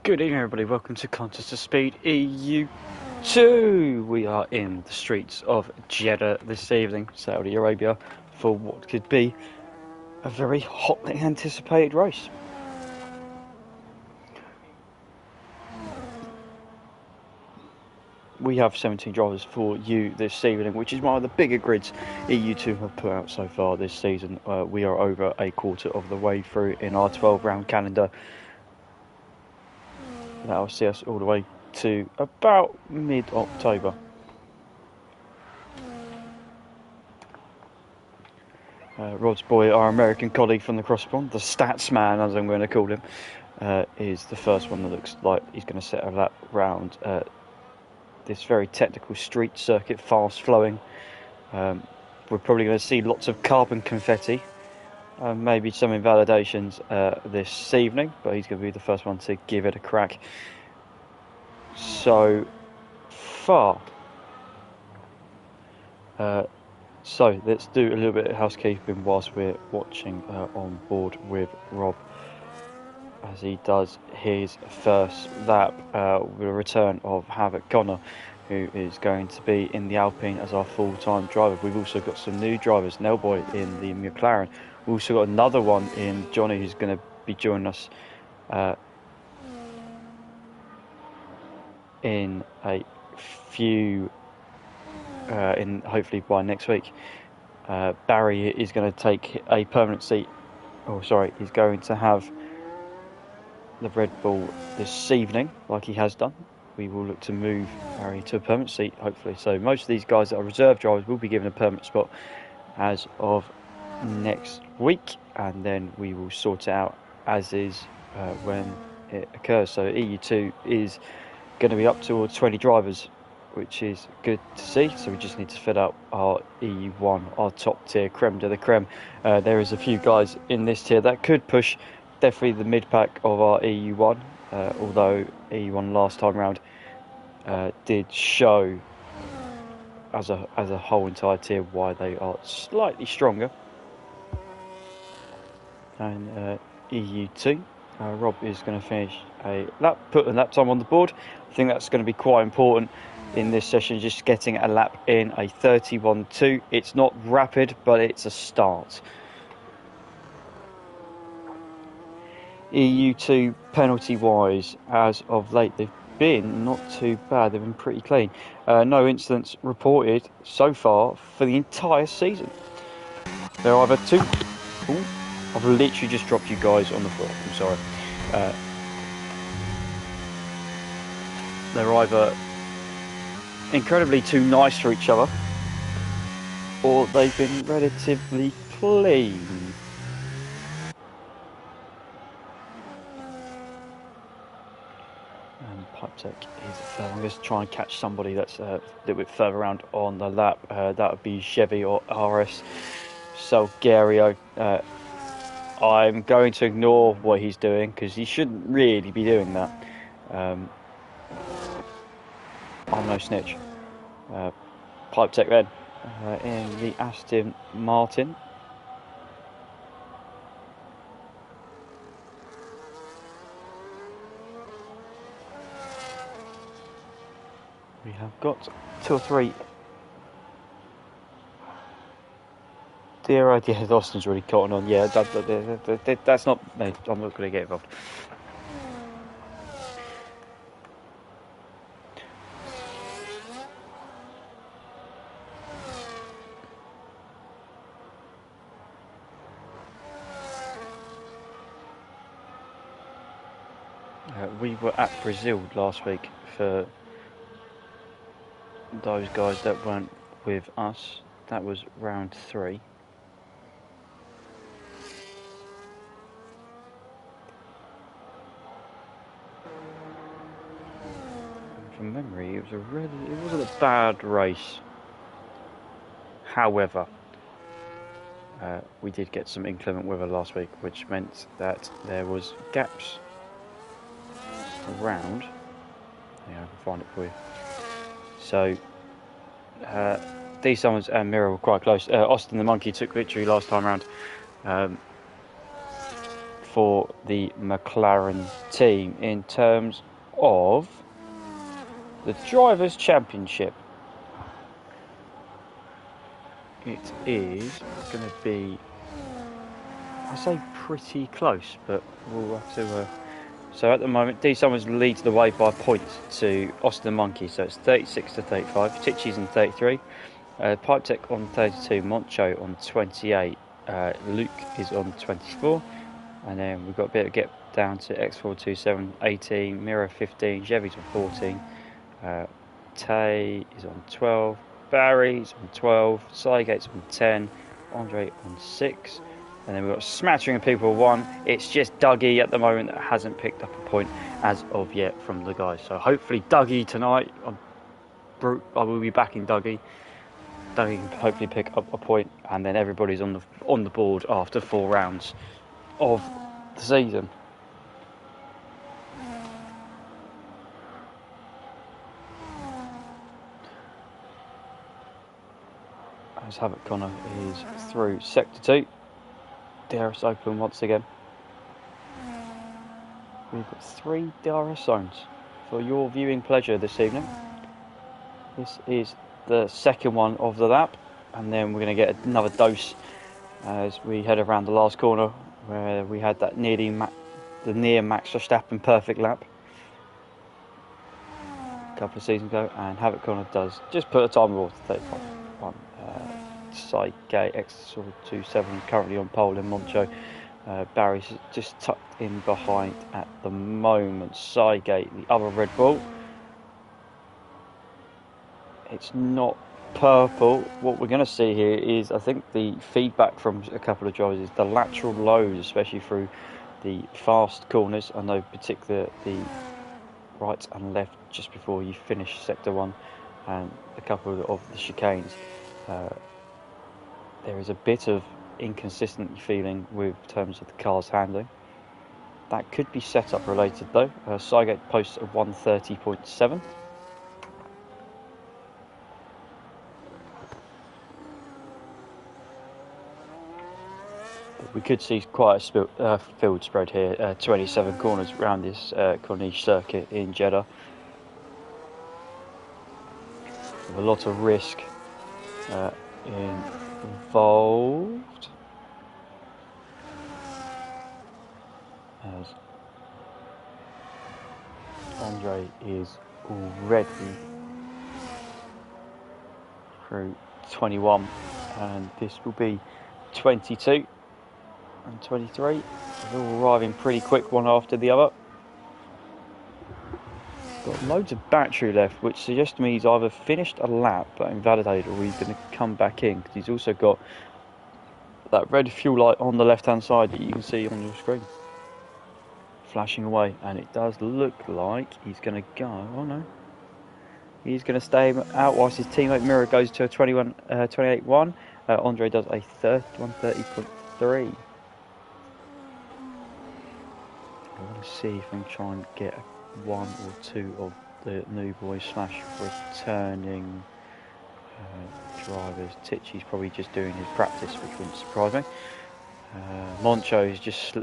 Good evening everybody, welcome to Contest of Speed EU2. We are in the streets of Jeddah this evening, Saudi Arabia, for what could be a very hotly anticipated race. We have 17 drivers for you this evening, which is one of the bigger grids EU2 have put out so far this season. We are over a quarter of the way through in our 12-round calendar. That'll see us all the way to about mid-October. Rod's boy, our American colleague from the cross-pond, the stats man as I'm going to call him, is the first one that looks like he's going to set a lap round this very technical street circuit, fast flowing. We're probably going to see lots of carbon confetti, maybe some invalidations this evening, but he's going to be the first one to give it a crack so far. So let's do a little bit of housekeeping whilst we're watching on board with Rob as he does his first lap with a return of Havoc Connor, who is going to be in the Alpine as our full-time driver. We've also got some new drivers, Nelboy in the McLaren. We've also got another one in Johnny, who's going to be joining us in a few, hopefully by next week. Barry is going to take a permanent seat. He's going to have the Red Bull this evening, like he has done. We will look to move Barry to a permanent seat, hopefully. So most of these guys that are reserve drivers will be given a permanent spot as of next week, and then we will sort it out as is when it occurs. So EU2 is going to be up towards 20 drivers, which is good to see. So we just need to fill out our EU1, our top tier, creme de la creme. There is a few guys in this tier that could push definitely the mid pack of our EU1, although EU1 last time round did show as a whole entire tier why they are slightly stronger. And EU2, Rob is going to finish a lap, put a lap time on the board. I think that's going to be quite important in this session, just getting a lap in a 31.2. It's not rapid, but it's a start. EU2 penalty wise, as of late, they've been not too bad. They've been pretty clean. No incidents reported so far for the entire season. There are either two. Ooh, I've literally just dropped you guys on the floor. I'm sorry. They're either incredibly too nice for each other, or they've been relatively clean. And pipe tech is I'm going to try and catch somebody that's a little bit further around on the lap. That would be Chevy or RS Salguero. I'm going to ignore what he's doing because he shouldn't really be doing that. I'm no snitch. Pipe tech then in the Aston Martin. We have got 2 or 3. Dear idea, Austin's really caught on. Yeah, that's not. No, I'm not going to get involved. We were at Brazil last week for those guys that weren't with us. That was round 3. From memory, it wasn't a bad race. However, we did get some inclement weather last week, which meant that there was gaps around. Yeah, I can find it for you. So D Summers and Mira were quite close. Austin the Monkey took victory last time round. for the McLaren team in terms of the Drivers' Championship. It is going to be, I say pretty close, but we'll have to... So at the moment, D Summers leads the way by points to Austin Monkey, so it's 36 to 35. Tichy's on 33, Pipe Tech on 32, Moncho on 28, Luke is on 24, and then we've got a bit of get down to X427 18, Mira 15, Chevy's on 14, Tay is on 12, Barry's on 12, Sygate's on 10, Andre on 6. And then we've got a smattering of people 1. It's just Dougie at the moment that hasn't picked up a point as of yet from the guys. So hopefully Dougie tonight, I will be backing Dougie. Dougie can hopefully pick up a point, and then everybody's on the board after 4 rounds of the season. As Havoc Connor is through Sector 2. DRS open once again. We've got 3 DRS zones for your viewing pleasure this evening. This is the second one of the lap, and then we're going to get another dose as we head around the last corner where we had that the near Max Verstappen perfect lap a couple of seasons ago, and Havoc Connor does just put a time rule to 31. Sidegate X27 currently on pole in Moncho. Barry's just tucked in behind at the moment. Sidegate, the other Red Bull. It's not purple. What we're going to see here is, I think the feedback from a couple of drivers is the lateral lows, especially through the fast corners. I know particularly the right and left just before you finish Sector 1 and a couple of the chicanes. There is a bit of inconsistency feeling with terms of the car's handling. That could be setup related though. Cygate posts a 130.7. We could see quite a field spread here. 27 corners around this Corniche circuit in Jeddah. With a lot of risk involved, as Andre is already through 21, and this will be 22 and 23. They're all arriving pretty quick, one after the other. Got loads of battery left, which suggests to me he's either finished a lap but invalidated, or he's going to come back in, because he's also got that red fuel light on the left hand side that you can see on your screen flashing away, and it does look like he's going to go. Oh no, he's going to stay out whilst his teammate Mira goes to a 28.1. Andre does a 130.3. I want to see if I can try and get one or two of the new boys / returning drivers. Tichy's probably just doing his practice, which wouldn't surprise me. Moncho's just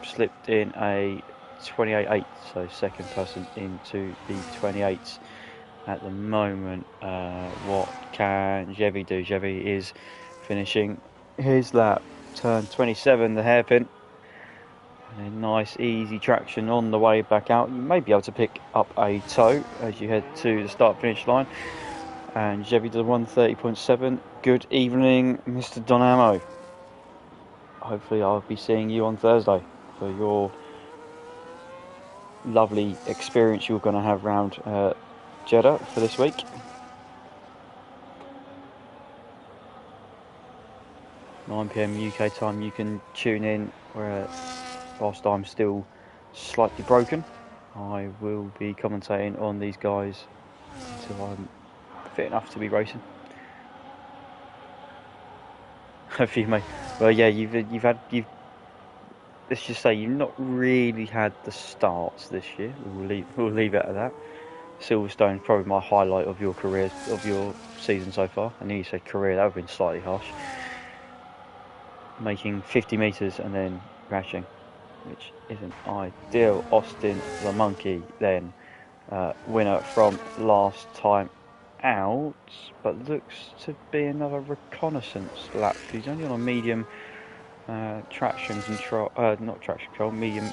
slipped in a 28.8, so second person into the 28s at the moment. What can Chevy do? Chevy is finishing his lap, turn 27, the hairpin. And a nice easy traction on the way back out. You may be able to pick up a toe as you head to the start finish line. And Chevy does 130.7. Good evening, Mr. Donamo. Hopefully I'll be seeing you on Thursday for your lovely experience you're going to have around Jeddah for this week. £9 PM UK time, you can tune in where whilst I'm still slightly broken. I will be commentating on these guys until I'm fit enough to be racing. Hopefully, mate. Well, yeah, you've let's just say you've not really had the starts this year. We'll leave it at that. Silverstone's probably my highlight of your career, of your season so far. I knew you said career, that would have been slightly harsh. Making 50 metres and then crashing, which isn't ideal. Austin the Monkey then winner from last time out, but looks to be another reconnaissance lap. He's only on a medium traction control, not traction control, medium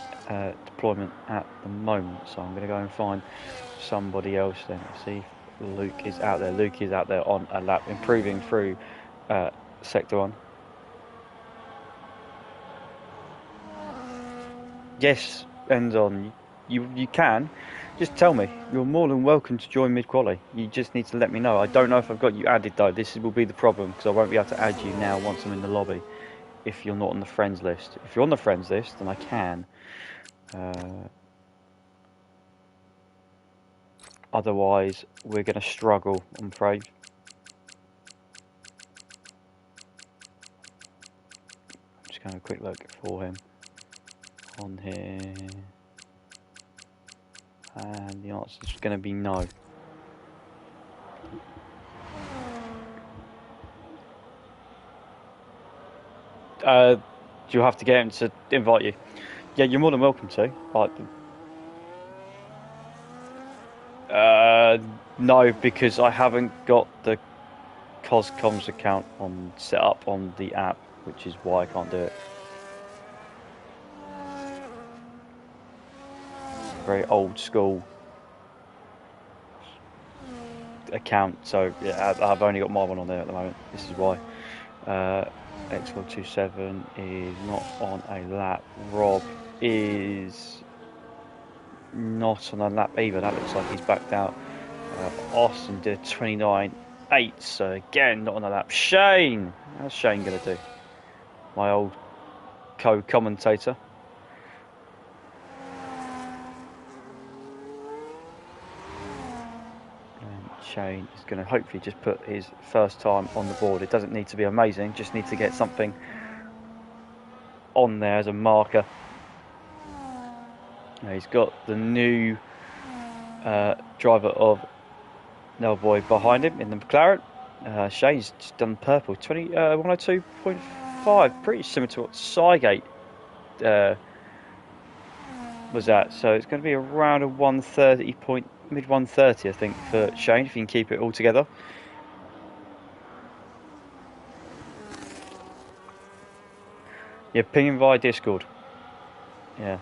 deployment at the moment. So I'm going to go and find somebody else then. See if Luke is out there. Luke is out there on a lap, improving through sector 1. Yes, ends on. You can. Just tell me. You're more than welcome to join mid-quali. You just need to let me know. I don't know if I've got you added though. This will be the problem because I won't be able to add you now once I'm in the lobby. If you're not on the friends list. If you're on the friends list, then I can. Otherwise, we're going to struggle, I'm afraid. I'm just going to have a quick look for him on here. And the answer is going to be no. Do you have to get him to invite you? Yeah, you're more than welcome to. No, because I haven't got the Coscoms account set up on the app, which is why I can't do it. Very old school account, so yeah, I've only got my one on there at the moment. This is why. X427 is not on a lap. Rob is not on a lap either. That looks like he's backed out. Austin did 29.8, so again not on a lap. Shane, how's Shane going to do? My old co-commentator. And Shane is going to hopefully just put his first time on the board. It doesn't need to be amazing, just need to get something on there as a marker. Now he's got the new driver of Nelboy behind him in the McLaren. Shane's just done purple, 102.5, pretty similar to what Cygate was at. So it's going to be around a 130 mid 130, I think, for Shane if he can keep it all together. Yeah, ping him via Discord. Yeah,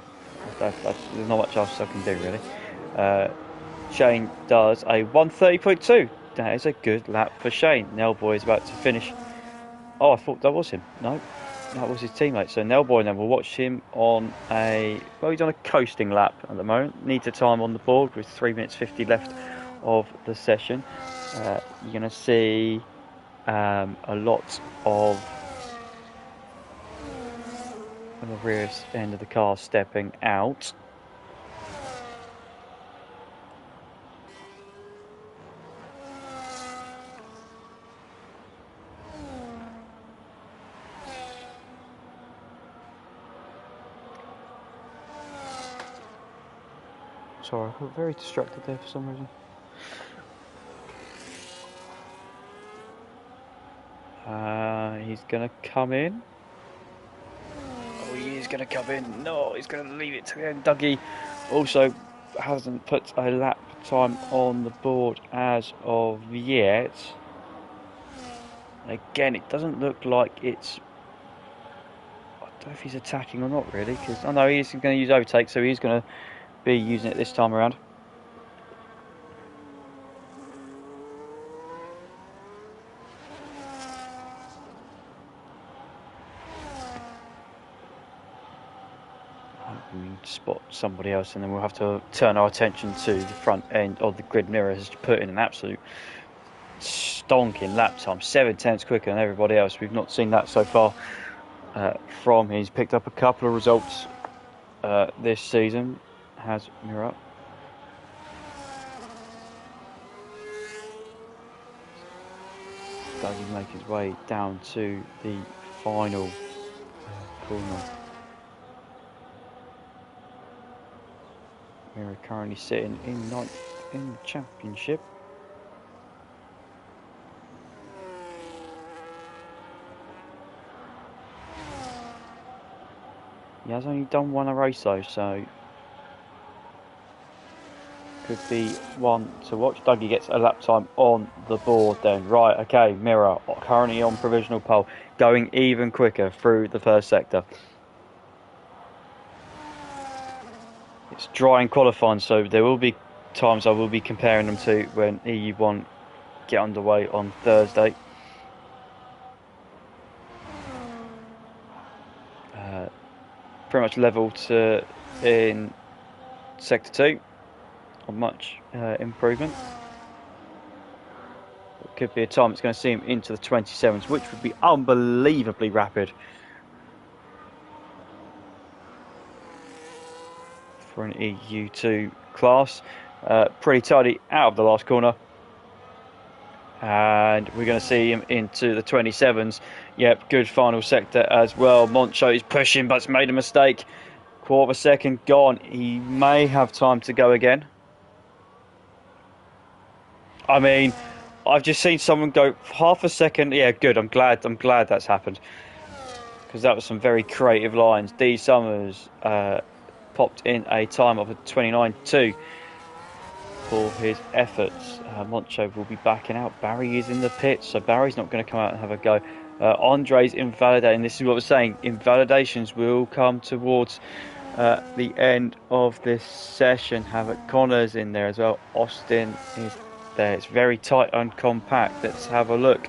there's not much else I can do really. Shane does a 130.2. That is a good lap for Shane. Nelboy is about to finish. Oh, I thought that was him. No, that was his teammate. So Nelboy then will watch him on he's on a coasting lap at the moment. Needs a time on the board with 3 minutes 50 left of the session. You're going to see a lot of the rear end of the car stepping out. Sorry, I got very distracted there for some reason. He's going to come in. Oh, he is going to come in. No, he's going to leave it to the end. Dougie also hasn't put a lap time on the board as of yet. Again, it doesn't look like it's... I don't know if he's attacking or not, really. Because I know he's going to use overtake, so he's going to be using it this time around. Spot somebody else, and then we'll have to turn our attention to the front end of the grid mirrors to put in an absolute stonking lap time, 7/10 quicker than everybody else. We've not seen that so far from him. He's picked up a couple of results this season. Has mirror up. Does he make his way down to the final corner? Mirror currently sitting in ninth in the championship. He has only done one a race though, so could be one to watch. Dougie gets a lap time on the board then. Right, okay, Mirror currently on provisional pole, going even quicker through the first sector. It's dry in qualifying, so there will be times I will be comparing them to when EU1 get underway on Thursday. Pretty much level to in sector 2, not much improvement. It could be a time it's going to see him into the 27s, which would be unbelievably rapid for an EU2 class. Pretty tidy out of the last corner. And we're going to see him into the 27s. Yep, good final sector as well. Moncho is pushing, but's made a mistake. Quarter of a second gone. He may have time to go again. I mean, I've just seen someone go half a second. Yeah, good. I'm glad that's happened, because that was some very creative lines. D Summers popped in a time of a 29.2 for his efforts. Moncho will be backing out. Barry is in the pits, so Barry's not going to come out and have a go. Andre's invalidating. This is what we're saying. Invalidations will come towards the end of this session. Havoc Connor's in there as well. Austin is there. It's very tight and compact. Let's have a look.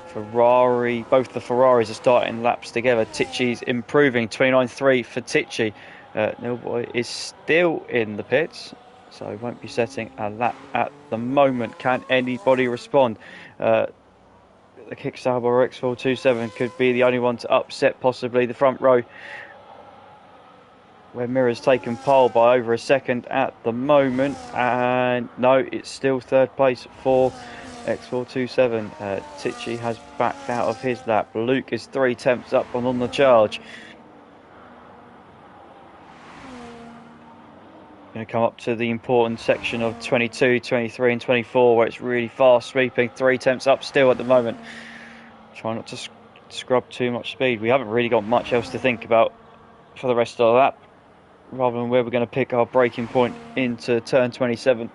Ferrari, both the Ferraris are starting laps together. Ticci's improving. 29.3 for Ticci. Nilboy is still in the pits, so he won't be setting a lap at the moment. Can anybody respond? The Kicksauber X427 could be the only one to upset possibly the front row, where Mirror's taken pole by over a second at the moment. And no, it's still third place for X427. Ticci has backed out of his lap. Luke is 3 tenths up and on the charge. Going to come up to the important section of 22, 23 and 24, where it's really fast sweeping. 3 tenths up still at the moment. Try not to scrub too much speed. We haven't really got much else to think about for the rest of the lap, rather than where we're going to pick our braking point into turn 27.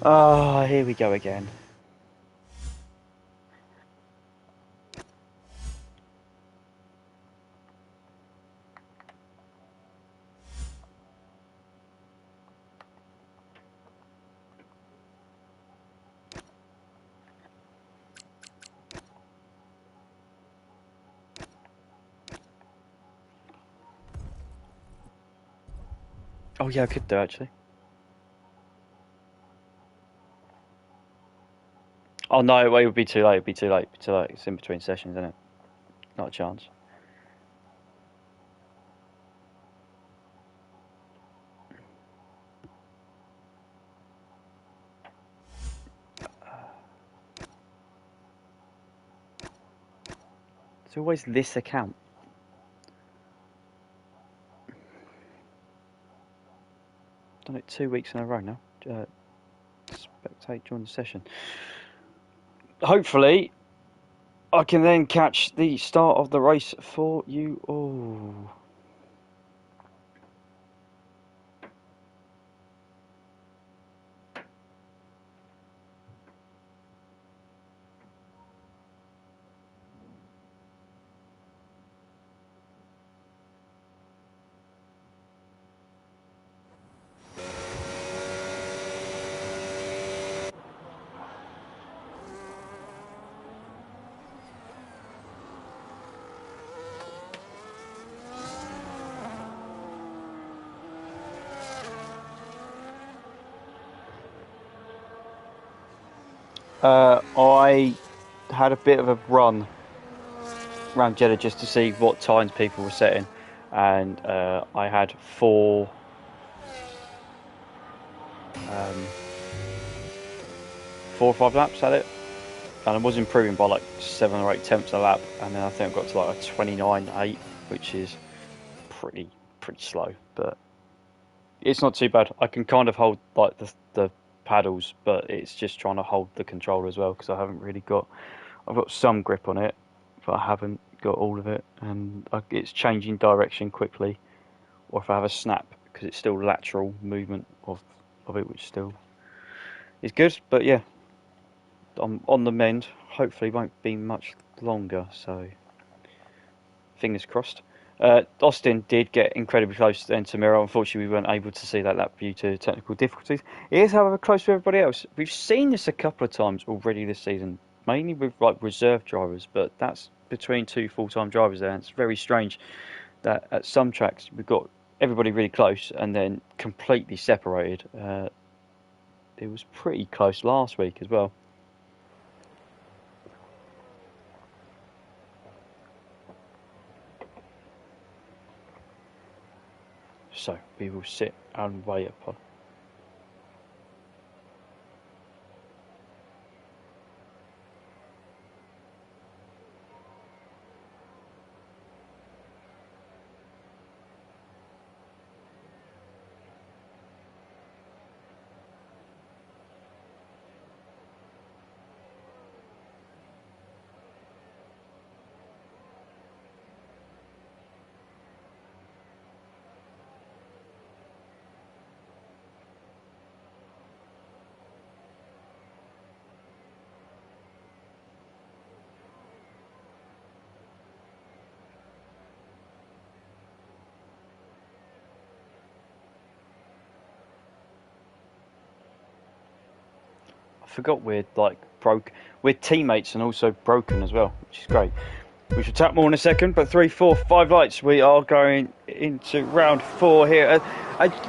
Ah, here we go again. Oh yeah, I could do actually. Oh no, it would be too late. It'd be too late. Too late. It's in between sessions, isn't it? Not a chance. It's always this account. Done it 2 weeks in a row now. Spectate during the session. Hopefully, I can then catch the start of the race for you all. I had a bit of a run around Jeddah just to see what times people were setting, and I had 4 or 5 laps at it, and I was improving by like 7 or 8 tenths a lap, and then I think I got to like a 29.8, which is pretty pretty slow, but it's not too bad. I can kind of hold like the paddles, but it's just trying to hold the controller as well because I haven't really got. I've got some grip on it, but I haven't got all of it, and it's changing direction quickly. Or if I have a snap, because it's still lateral movement of it, which still is good. But yeah, I'm on the mend. Hopefully, won't be much longer. So fingers crossed. Austin did get incredibly close then to Miro. Unfortunately, we weren't able to see that lap due to technical difficulties. It is, however, close to everybody else. We've seen this a couple of times already this season, mainly with like reserve drivers, but that's between two full-time drivers there. And it's very strange that at some tracks we've got everybody really close and then completely separated. It was pretty close last week as well. So we will sit and wait upon. I forgot we're teammates and also broken as well, which is great. We should tap more in a second, but 3, 4, 5 lights. We are going into round 4 here.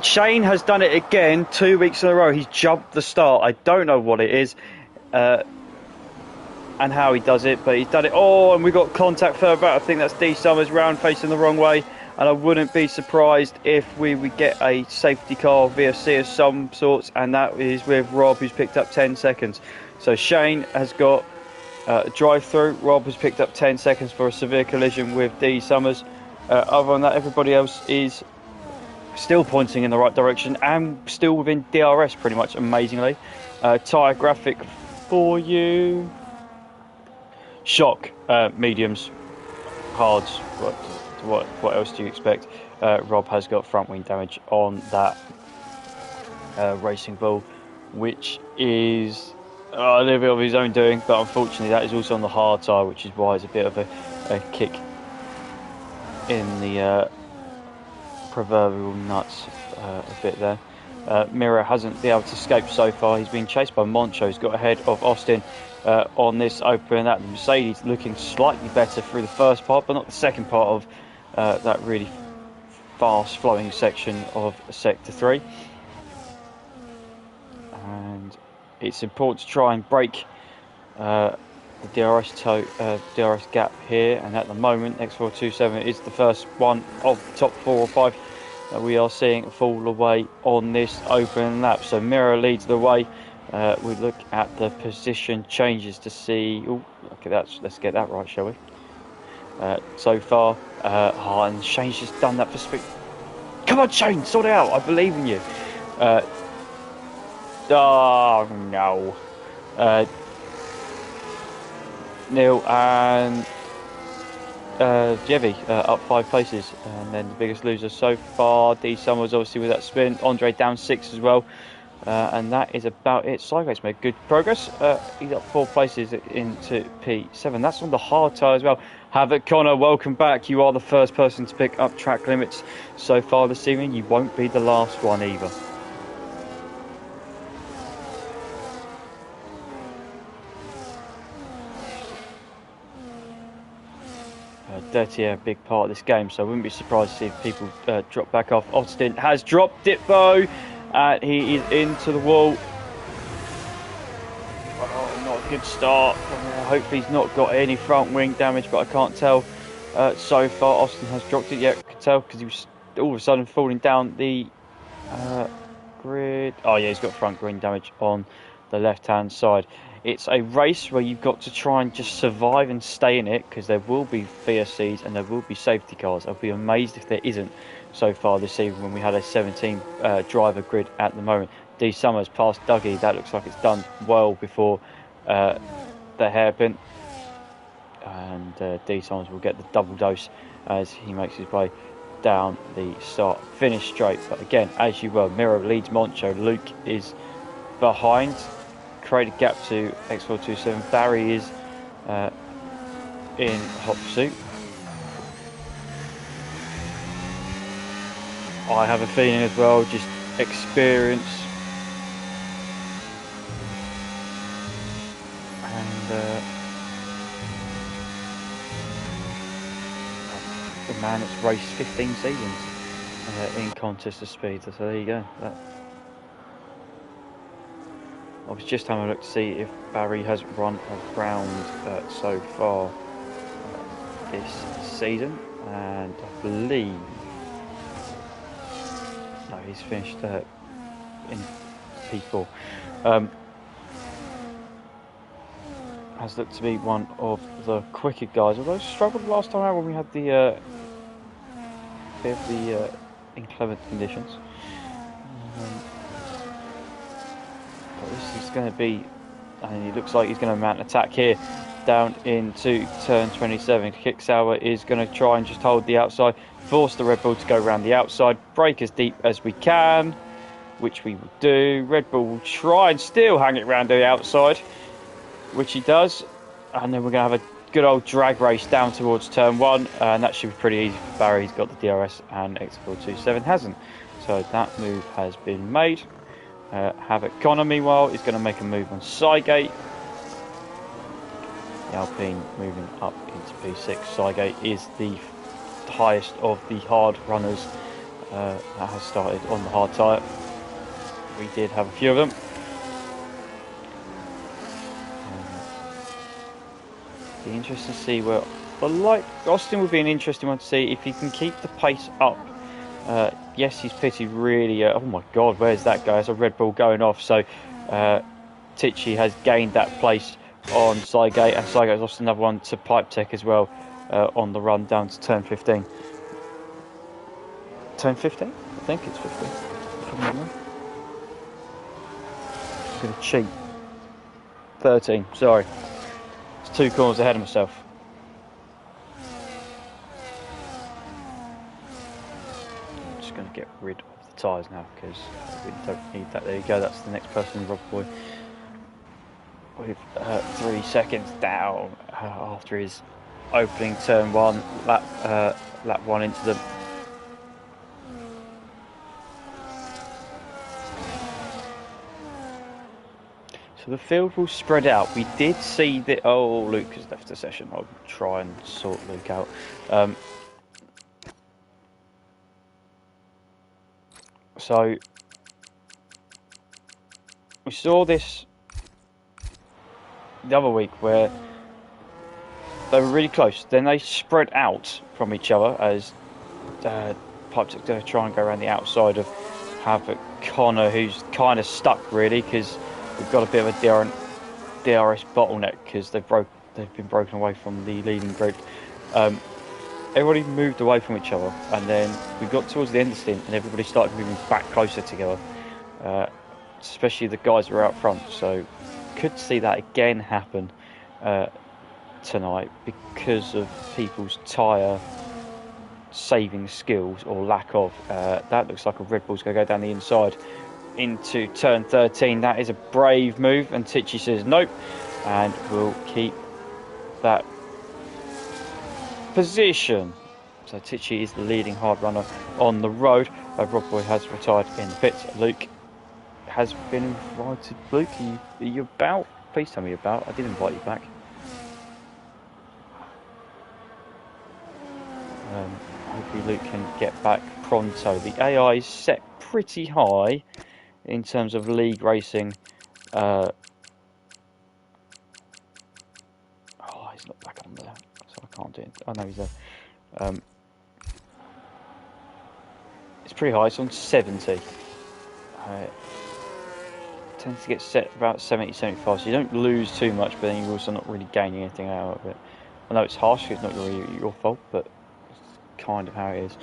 Shane has done it again 2 weeks in a row. He's jumped the start. I don't know what it is and how he does it, but he's done it. Oh, and we got contact further back. I think that's D Summers round facing the wrong way. And I wouldn't be surprised if we would get a safety car VFC of some sorts, and that is with Rob, who's picked up 10 seconds. So Shane has got a drive-through. Rob has picked up 10 seconds for a severe collision with D Summers. Other than that, everybody else is still pointing in the right direction and still within DRS pretty much, amazingly. Tyre graphic for you. Shock, mediums, hards, what else do you expect? Rob has got front wing damage on that Racing Bull, which is a little bit of his own doing, but unfortunately that is also on the hard tyre, which is why it's a bit of a kick in the proverbial nuts a bit there. Miro hasn't been able to escape so far. He's been chased by Moncho. He's got ahead of Austin on this open. That Mercedes looking slightly better through the first part, but not the second part of that really fast flowing section of sector 3. And it's important to try and break the DRS gap here, and at the moment X427 is the first one of the top 4 or 5 that we are seeing fall away on this open lap. So Miro leads the way. We look at the position changes to see. Oh, look at that. Let's get that right, shall we? So far, and Shane's just done that for speed. Come on, Shane, sort it out. I believe in you. Oh no. Neil and Jevy up 5 places, and then the biggest loser so far, D Summers, obviously with that spin. Andre down 6 as well, and that is about it. Sideways made good progress. He's up 4 places into P7. That's on the hard tyre as well. Havoc Connor, welcome back. You are the first person to pick up track limits so far this evening. You won't be the last one either. Dirty air, big part of this game, so I wouldn't be surprised to see if people drop back off. Austin has dropped it though, and he is into the wall. Oh, not a good start. Hopefully he's not got any front wing damage, but I can't tell so far. Austin has dropped it, yeah, I can tell, because he was all of a sudden falling down the grid. Oh yeah, he's got front wing damage on the left hand side. It's a race where you've got to try and just survive and stay in it, because there will be VSCs and there will be safety cars. I'll be amazed if there isn't so far this season when we had a 17 driver grid at the moment. D Summers past Dougie. That looks like it's done well before the hairpin. And D Summers will get the double dose as he makes his way down the start finish straight. But again, as you will, Miro leads Moncho. Luke is behind, created gap to X427. Barry is in hot pursuit. I have a feeling as well, just experience and the man that's raced 15 seasons in contest of speed. So there you go. I was just having a look to see if Barry has run around so far this season, and I believe no, he's finished in P4. Has looked to be one of the quicker guys, although struggled last time out when we had the inclement conditions. But this is going to be, and it looks like he's going to mount an attack here down into turn 27. Kicksauer is going to try and just hold the outside, force the Red Bull to go around the outside, brake as deep as we can, which we will do. Red Bull will try and still hang it around the outside, which he does, and then we're going to have a good old drag race down towards turn 1, and that should be pretty easy for Barry. He's got the DRS and X427 hasn't, so that move has been made. Havoc Connor meanwhile is going to make a move on Cygate. The Alpine moving up into P6. Cygate is the highest of the hard runners that has started on the hard tyre. We did have a few of them. Be interesting to see where the light Austin would be an interesting one to see if he can keep the pace up. Yes, he's pitted really. Oh my God, where's that guy? It's a Red Bull going off. So Tichy has gained that place on Cygate, and Cygate's lost another one to Pipe Tech as well on the run down to turn 15. Turn 15? I think it's 15. I'm going to cheat. 13. Sorry. 2 corners ahead of myself. I'm just going to get rid of the tyres now because we don't need that. There you go, that's the next person, Rob Boy. With 3 seconds down after his opening turn 1, lap 1 into the. So the field will spread out. We did see that. Oh, Luke has left the session. I'll try and sort Luke out. So we saw this the other week where they were really close. Then they spread out from each other as Pipe's going to try and go around the outside of Havoc Connor, who's kind of stuck really because we've got a bit of a DRS bottleneck because they've been broken away from the leading group. Everybody moved away from each other, and then we got towards the end of the stint, and everybody started moving back closer together, especially the guys who were out front. So could see that again happen tonight because of people's tyre saving skills or lack of. That looks like a Red Bull's going to go down the inside into turn 13. That is a brave move, and Tichy says nope, and we'll keep that position. So Tichy is the leading hard runner on the road. Rob Boy has retired in the pits. Luke has been invited. Luke, are you about? Please tell me you're about. I did invite you back. Hopefully Luke can get back pronto. The AI is set pretty high in terms of league racing. Oh, he's not back on there, so I can't do it. Oh no, he's there. It's pretty high. It's on 70. tends to get set about 70-75, so you don't lose too much, but then you're also not really gaining anything out of it. I know it's harsh, it's not your fault, but it's kind of how it is.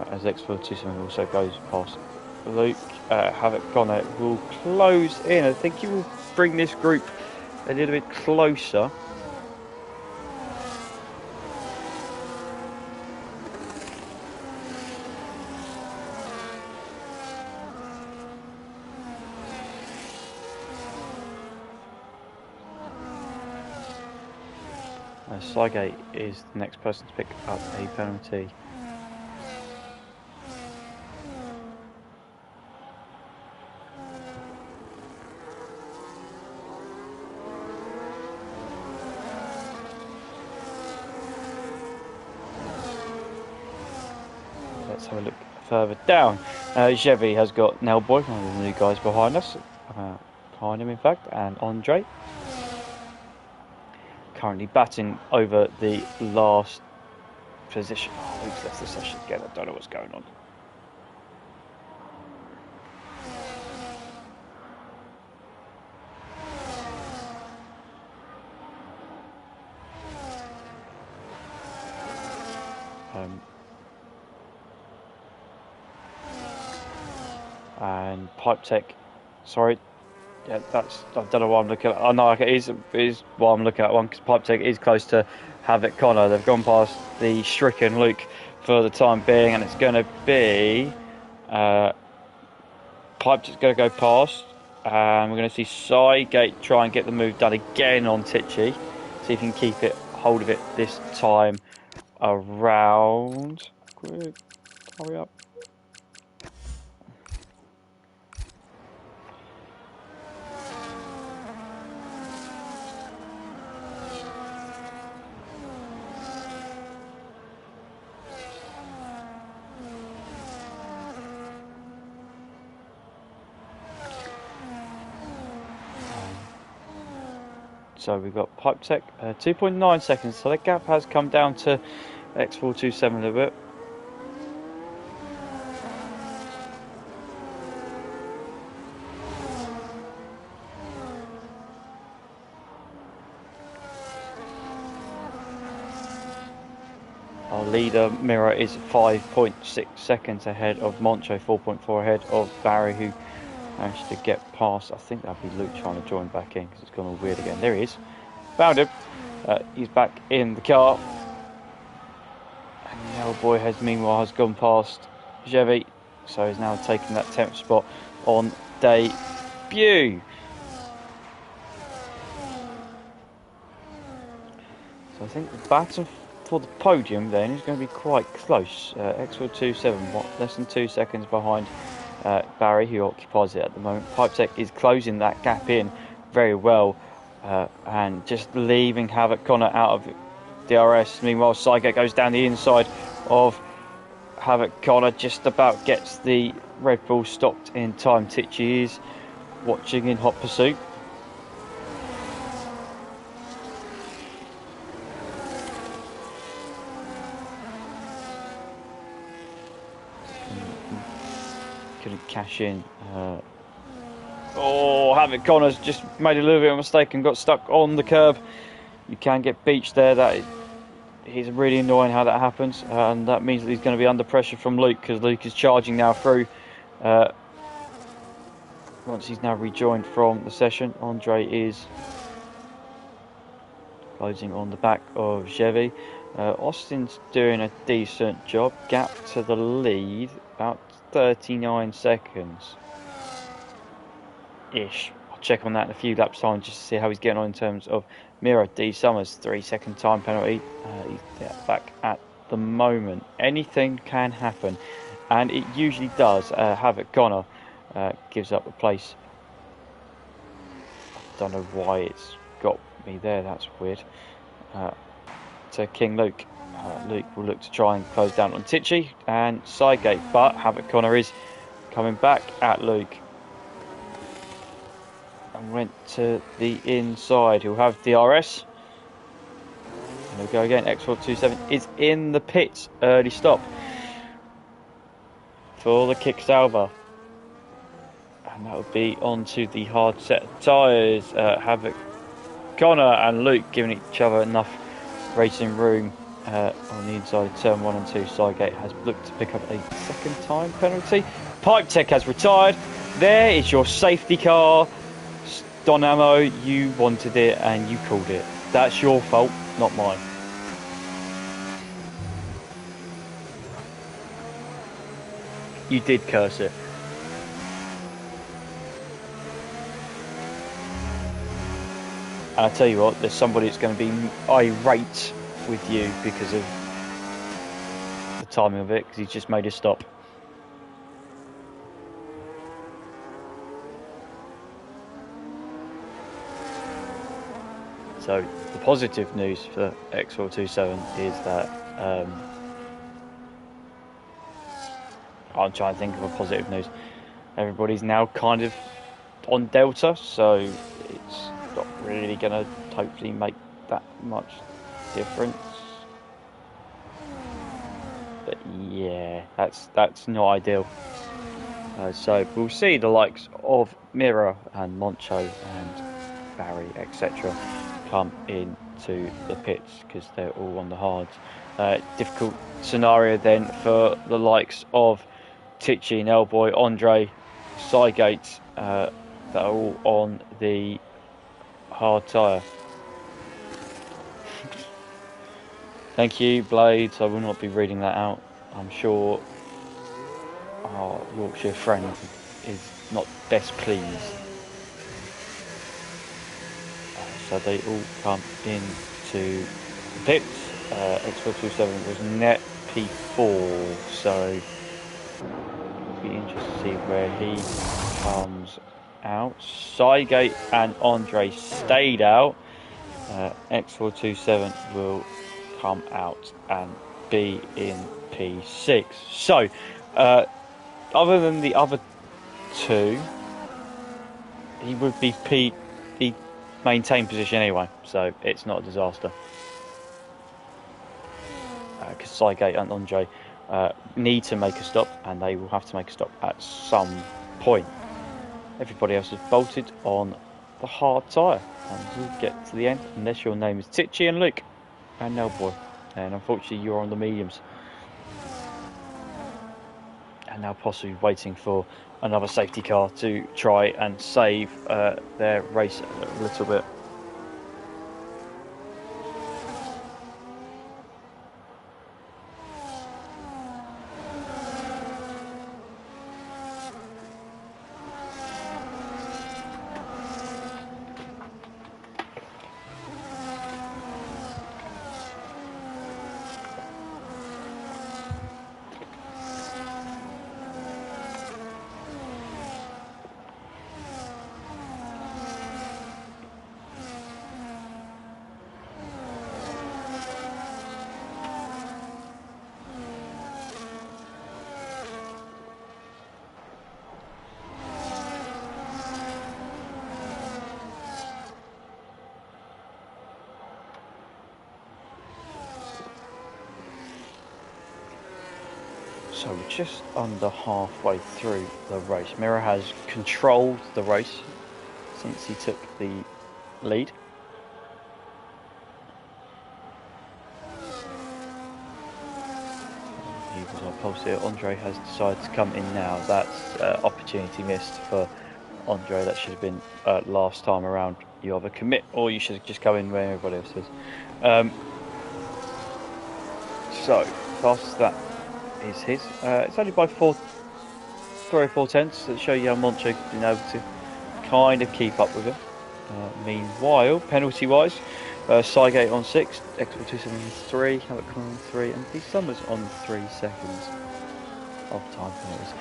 As X427 also goes past Luke, Havoc Connor will close in. I think he will bring this group a little bit closer. Slygate is the next person to pick up a penalty. Let's have a look further down. Chevy has got Nailboy, one of the new guys behind us, behind him in fact, and Andre. Currently batting over the last position. Oh, Luke's left the session again. I don't know what's going on. And Pipe Tech, sorry. Yeah, I don't know what I'm looking at. Oh no, it is what I'm looking at. One because Pipe Tech is close to Havoc Connor. They've gone past the stricken Luke for the time being, and it's going to be Pipe Tech's going to go past, and we're going to see Sygate try and get the move done again on Tichy. See if he can keep hold of it this time around. Quick, hurry up. So we've got Pipe Tech, 2.9 seconds, so that gap has come down to X427 a little bit. Our leader, Mirror, is 5.6 seconds ahead of Moncho, 4.4 ahead of Barry, who managed to get past. I think that'd be Luke trying to join back in because it's gone all weird again. There he is. Found him. He's back in the car. And the old boy meanwhile has gone past Chevy, so he's now taking that 10th spot on debut. So I think the battle for the podium then is going to be quite close. X427, less than 2 seconds behind Barry, who occupies it at the moment. Pipe Tech is closing that gap in very well, and just leaving Havoc Connor out of DRS. Meanwhile, Sygate goes down the inside of Havoc Connor, just about gets the Red Bull stopped in time. Tichy is watching in hot pursuit. Couldn't cash in. Havoc Connor's just made a little bit of a mistake and got stuck on the curb. You can get beached there. That is really annoying how that happens, and that means that he's going to be under pressure from Luke, because Luke is charging now through. Once he's now rejoined from the session, Andre is closing on the back of Chevy. Austin's doing a decent job. Gap to the lead, about 39 seconds ish. I'll check on that in a few laps time just to see how he's getting on in terms of Miro. D Summers, 3 second time penalty. He's back at the moment. Anything can happen, and it usually does. Havoc Connor gives up the place. I don't know why it's got me there, that's weird. To King Luke. Luke will look to try and close down on Tichy and Sygate, but Havoc Connor is coming back at Luke and went to the inside. He'll have DRS. And he'll go again. X427 is in the pits. Early stop for the kick salver. And that would be onto the hard set of tyres. Havoc, Connor and Luke giving each other enough racing room on the inside of turn 1 and 2. Cygate has looked to pick up a second time penalty. Pipe Tech has retired. There is your safety car. Donamo, you wanted it and you called it. That's your fault, not mine. You did curse it. And I tell you what, there's somebody that's going to be irate with you because of the timing of it, because he's just made a stop. So the positive news for X427 is that I'm trying to think of a positive news. Everybody's now kind of on Delta, so it's not really going to hopefully make that much difference. But yeah, that's not ideal. So we'll see the likes of Mira and Moncho and Barry, etc. come into the pits because they're all on the hards. Difficult scenario then for the likes of Tichy, Elboy, Andre, Cygate, that are all on the hard tyre. Thank you, Blades. I will not be reading that out. I'm sure our Yorkshire friend is not best pleased. So they all come into the pits. X427 was net P4, so it'll be interesting to see where he comes out. Cygate and Andre stayed out. X427 will come out and be in P6. So, other than the other two, he would be he maintained position anyway, so it's not a disaster. Because Cygate and Andre need to make a stop, and they will have to make a stop at some point. Everybody else is bolted on the hard tyre, and we'll get to the end unless your name is Titchy and Luke and Nellboy, and unfortunately you're on the mediums. And now possibly waiting for another safety car to try and save their race a little bit. So we're just under halfway through the race. Mira has controlled the race since he took the lead. He was our pulse here. Andre has decided to come in now. That's opportunity missed for Andre. That should have been last time around. You either commit or you should just come in where everybody else is. So, fastest that is his. It's only by 3 or 4 tenths that show you how Moncho has been able to kind of keep up with him. Meanwhile, penalty wise, Cygate on 6, X427 on 3, Havoc on 3, and D Summers on 3 seconds of time penalties.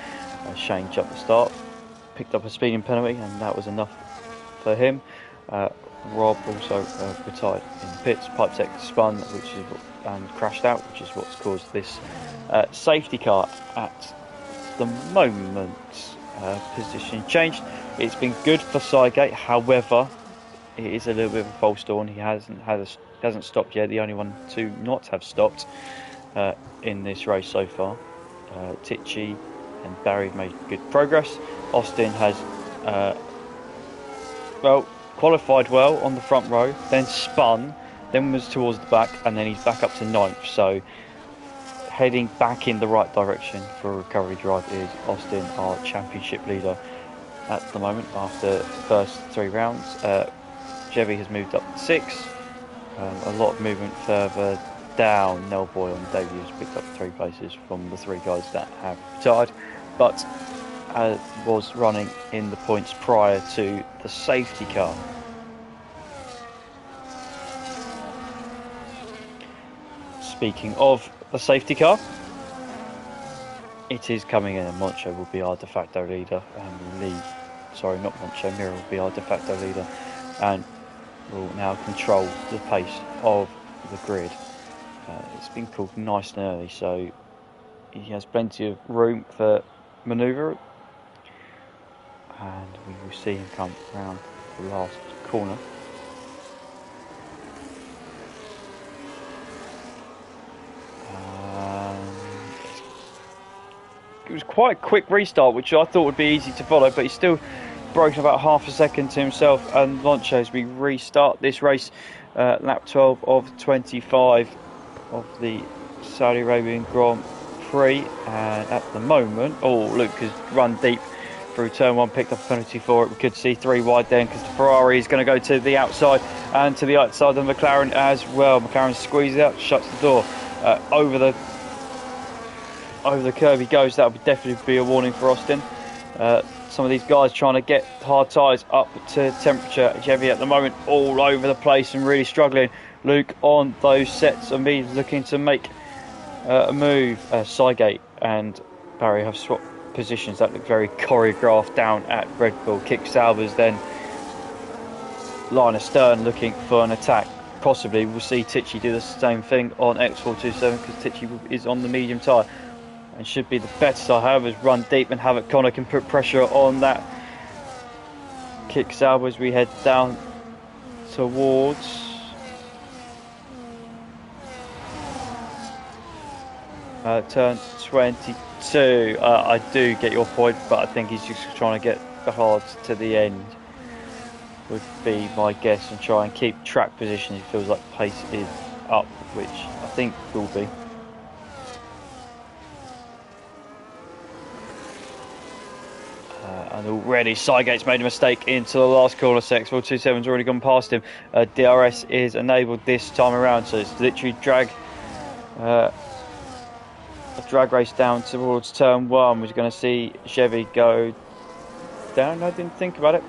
Shane jumped the start, picked up a speeding penalty, and that was enough for him. Rob also retired in the pits. Pipe Tech spun, and crashed out, which is what's caused this safety car at the moment. Position changed. It's been good for Cygate, however, it is a little bit of a false dawn. He hasn't stopped yet. The only one to not have stopped in this race so far. Tichy and Barry have made good progress. Austin has well, qualified well on the front row, then spun, then was towards the back, and then he's back up to 9th. So heading back in the right direction for a recovery drive is Austin, our championship leader at the moment after the first 3 rounds. Chevy has moved up to 6. A lot of movement further down. Nelboy on debut has picked up 3 places from the 3 guys that have retired, but was running in the points prior to the safety car. Speaking of the safety car, it is coming in, and Moncho will be our de facto leader, and Mira will be our de facto leader, and will now control the pace of the grid. It's been called nice and early, so he has plenty of room for manoeuvre, and we will see him come round the last corner. It was quite a quick restart, which I thought would be easy to follow, but he's still broken about half a second to himself and Moncho as we restart this race. Lap 12 of 25 of the Saudi Arabian Grand Prix, and at the moment, Luke has run deep through turn 1, picked up a penalty for it. We could see 3 wide then, because the Ferrari is going to go to the outside and to the outside of the McLaren as well. McLaren squeezes out, shuts the door. Over the curve he goes. That would definitely be a warning for Austin. Some of these guys trying to get hard tyres up to temperature. Chevy at the moment all over the place and really struggling. Luke on those sets of me looking to make a move. Sygate and Barry have swapped positions. That look very choreographed down at Red Bull. Kick Salvers then line astern looking for an attack. Possibly we'll see Tichy do the same thing on X427, because Tichy is on the medium tyre and should be the better side. However, run deep, and Havoc Connor can put pressure on that Kick Sauber as we head down towards turn 22. I do get your point, but I think he's just trying to get the hards to the end, would be my guess, and try and keep track position. He feels like pace is up, which I think will be. And already Sygate's made a mistake into the last corner. Sexville 27's already gone past him. DRS is enabled this time around, so it's literally a drag race down towards turn 1. We're going to see Chevy go down. I didn't think about it.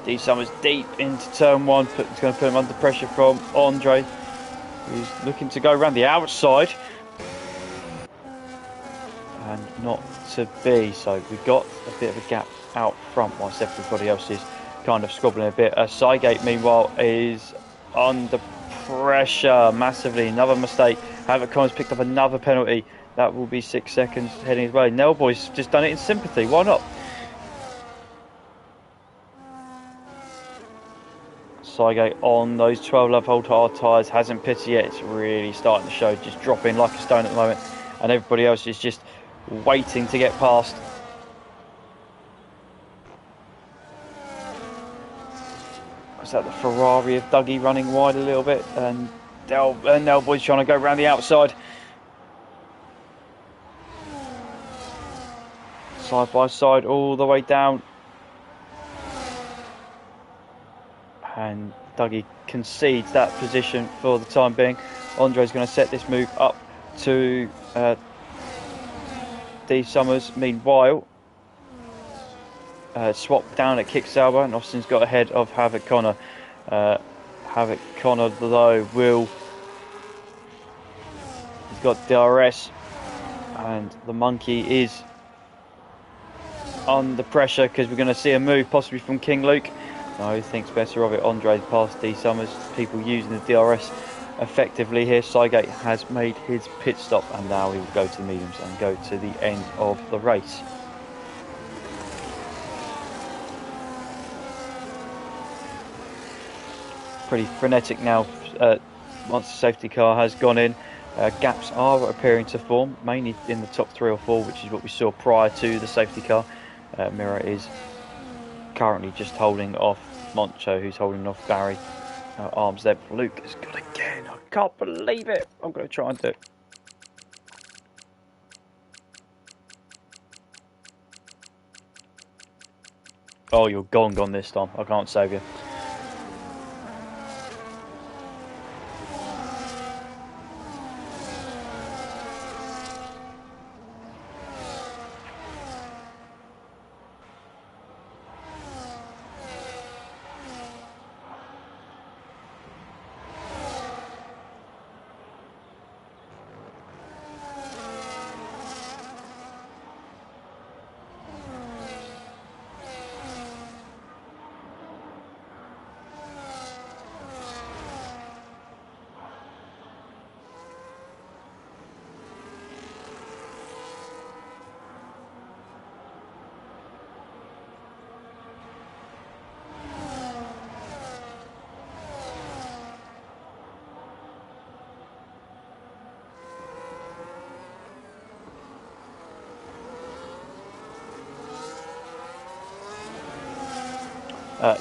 D Summers deep into turn 1. It's going to put him under pressure from Andre, who's looking to go around the outside. And not to be, so we've got a bit of a gap out front whilst everybody else is kind of squabbling a bit. Sygate meanwhile is under pressure massively. Another mistake. Havoc Connor's picked up another penalty. That will be 6 seconds heading his way. Nelboy's just done it in sympathy. Why not? Sygate on those 12 love hold hard tyres, hasn't pitted yet. It's really starting to show, just dropping like a stone at the moment, and everybody else is just waiting to get past. Was that the Ferrari of Dougie running wide a little bit, and Nelboy's trying to go around the outside. Side by side all the way down, and Dougie concedes that position for the time being. Andre's going to set this move up to D Summers. Meanwhile, swap down at Kick Sauber, and Austin's got ahead of Havoc Connor. Havoc Connor though he's got DRS, and the monkey is under pressure because we're going to see a move possibly from King Luke. No, he thinks better of it. Andre past D Summers. People using the DRS effectively here. Sygate has made his pit stop, and now he will go to the mediums and go to the end of the race. Pretty frenetic now once the safety car has gone in. Gaps are appearing to form, mainly in the top 3 or 4, which is what we saw prior to the safety car. Mira is currently just holding off Moncho, who's holding off Barry. Arms there. Luke has got again. I can't believe it. I'm going to try and do it. Oh, you're gone this time. I can't save you.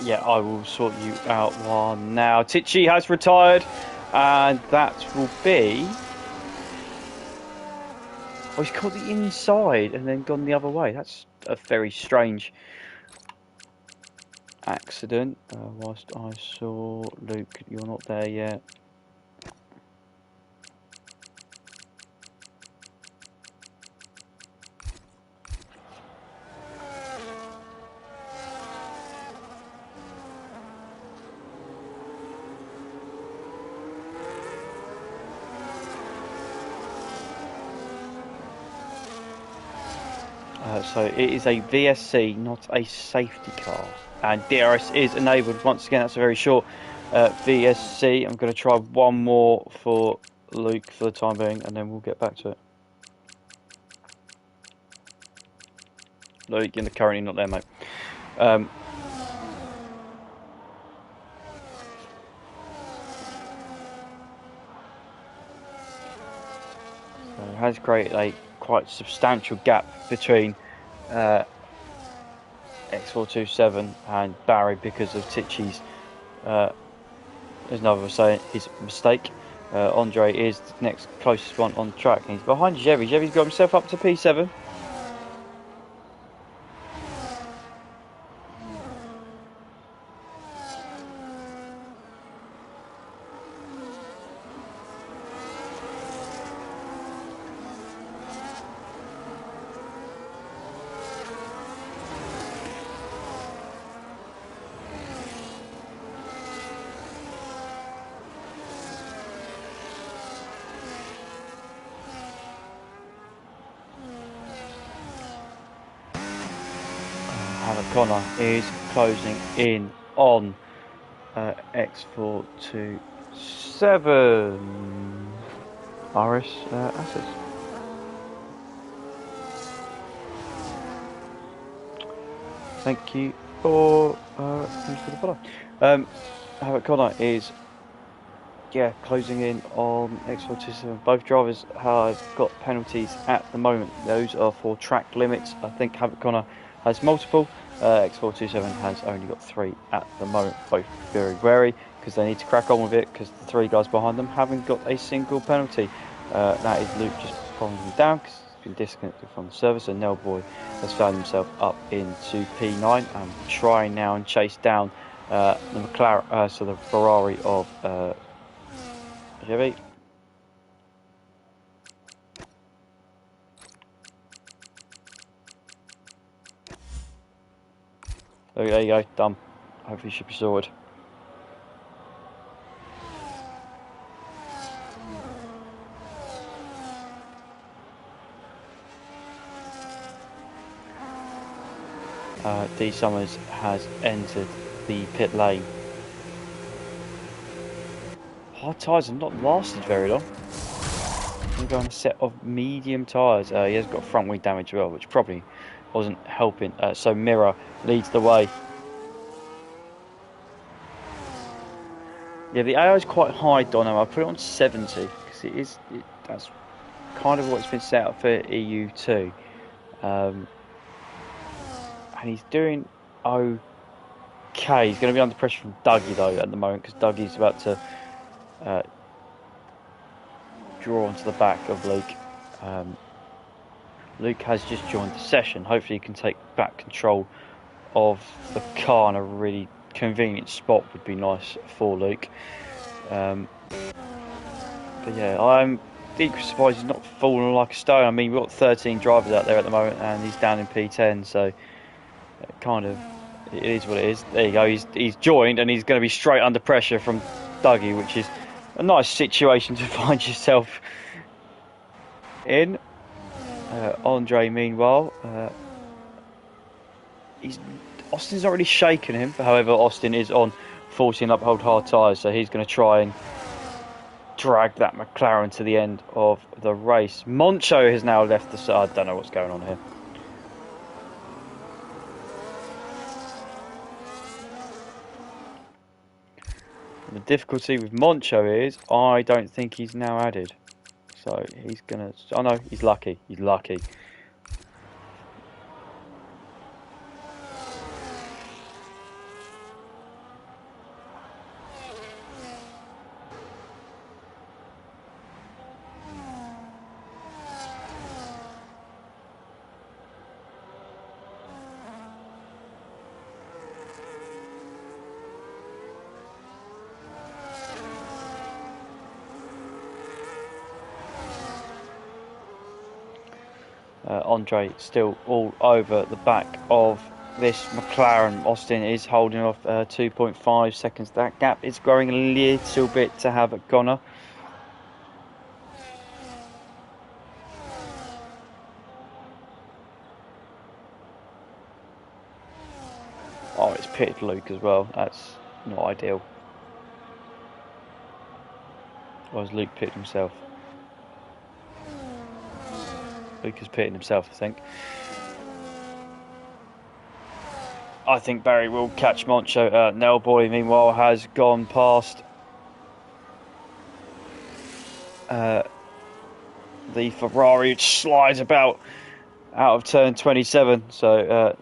Yeah, I will sort you out one now. Tichy has retired, and that will be... Oh, he's caught the inside and then gone the other way. That's a very strange accident. Whilst I saw Luke, you're not there yet. So it is a VSC, not a safety car. And DRS is enabled. Once again, that's a very short VSC. I'm going to try one more for Luke for the time being, and then we'll get back to it. Luke, you're currently not there, mate. So it has created a quite substantial gap between X427 and Barry because of Tichy's, there's another way of saying, his mistake. Andre is the next closest one on track, and he's behind Chevy. Chevy's got himself up to P7. Connor is closing in on X427 RS Assets. Thank you for the follow. Havoc Connor is closing in on X427. Both drivers have got penalties at the moment. Those are for track limits. I think Havoc Connor has multiple. X427 has only got 3 at the moment. Both very wary because they need to crack on with it because the 3 guys behind them haven't got a single penalty. That is Luke just pulling them down because he's been disconnected from the service, and Boy has found himself up into P9 and trying now and chase down the McLaren, so the Ferrari of Chevy. Oh, there you go, done. Hopefully should be sorted. D Summers has entered the pit lane. Hard tyres have not lasted very long. I'm going on a set of medium tyres. He has got front wing damage as well, which probably wasn't helping. So Mirror leads the way. Yeah, the AI is quite high, Dono. I put it on 70 because that's kind of what's been set up for EU2. and he's doing okay. He's going to be under pressure from Dougie though at the moment, because Dougie's about to draw onto the back of Luke. Luke has just joined the session. Hopefully he can take back control of the car in a really convenient spot would be nice for Luke. But yeah, I'm deeply surprised he's not fallen like a stone. I mean, we've got 13 drivers out there at the moment and he's down in P10, so it is what it is. There you go, he's joined and he's going to be straight under pressure from Dougie, which is a nice situation to find yourself in. Andre, meanwhile, Austin's not really shaken him. However, Austin is on 14 uphold hard tyres, so he's going to try and drag that McLaren to the end of the race. Moncho has now left the side. I don't know what's going on here. The difficulty with Moncho is I don't think he's now added. So he's going to... Oh no, he's lucky. He's lucky. Andre still all over the back of this McLaren. Austin is holding off 2.5 seconds. That gap is growing a little bit to have at Connor. Oh, it's pitted Luke as well. That's not ideal. Or has Luke pitted himself? Luke has pitted himself, I think. I think Barry will catch Moncho. Nellboy, meanwhile, has gone past the Ferrari, which slides about out of turn 27. So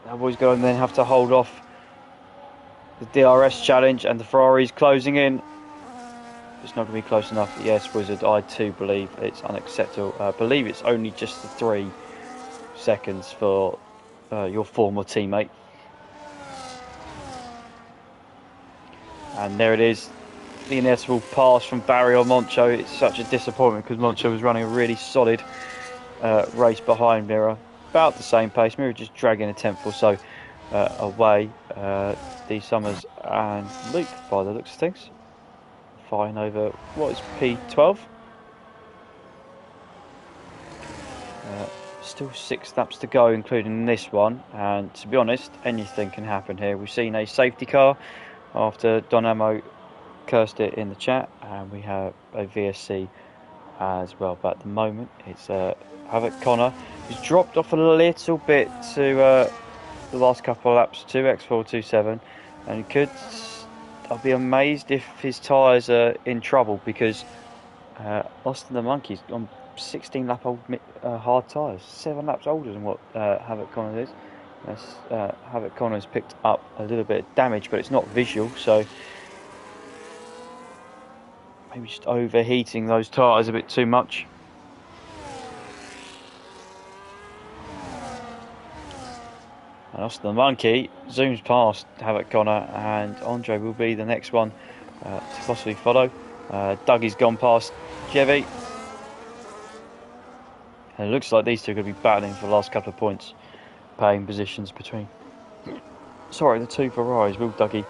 Nellboy's going to then have to hold off the DRS challenge, and the Ferrari's closing in. It's not going to be close enough. Yes, Wizard, I too believe it's unacceptable. I believe it's only just the 3 seconds for your former teammate. And there it is, the inevitable pass from Barry on Moncho. It's such a disappointment because Moncho was running a really solid race behind Mirror. About the same pace. Mirror just dragging a tenth or so away. D Summers and Luke, by the looks of things. Fine over, what is P12? Still 6 laps to go, including this one, and to be honest, anything can happen here. We've seen a safety car after Donamo cursed it in the chat, and we have a VSC as well, but at the moment it's Havoc Connor, who's dropped off a little bit to the last couple of laps to X427, and could... I'll be amazed if his tyres are in trouble, because Austin the Monkey's on 16 lap old hard tyres, 7 laps older than what Havoc Connor is. Havoc Connor's picked up a little bit of damage, but it's not visual, so maybe just overheating those tyres a bit too much. And Austin the Monkey zooms past Havoc Connor, and Andre will be the next one to possibly follow. Dougie's gone past Chevy. And it looks like these two are going to be battling for the last couple of points, paying positions between. Sorry, the 2 Ferraris. Will Dougie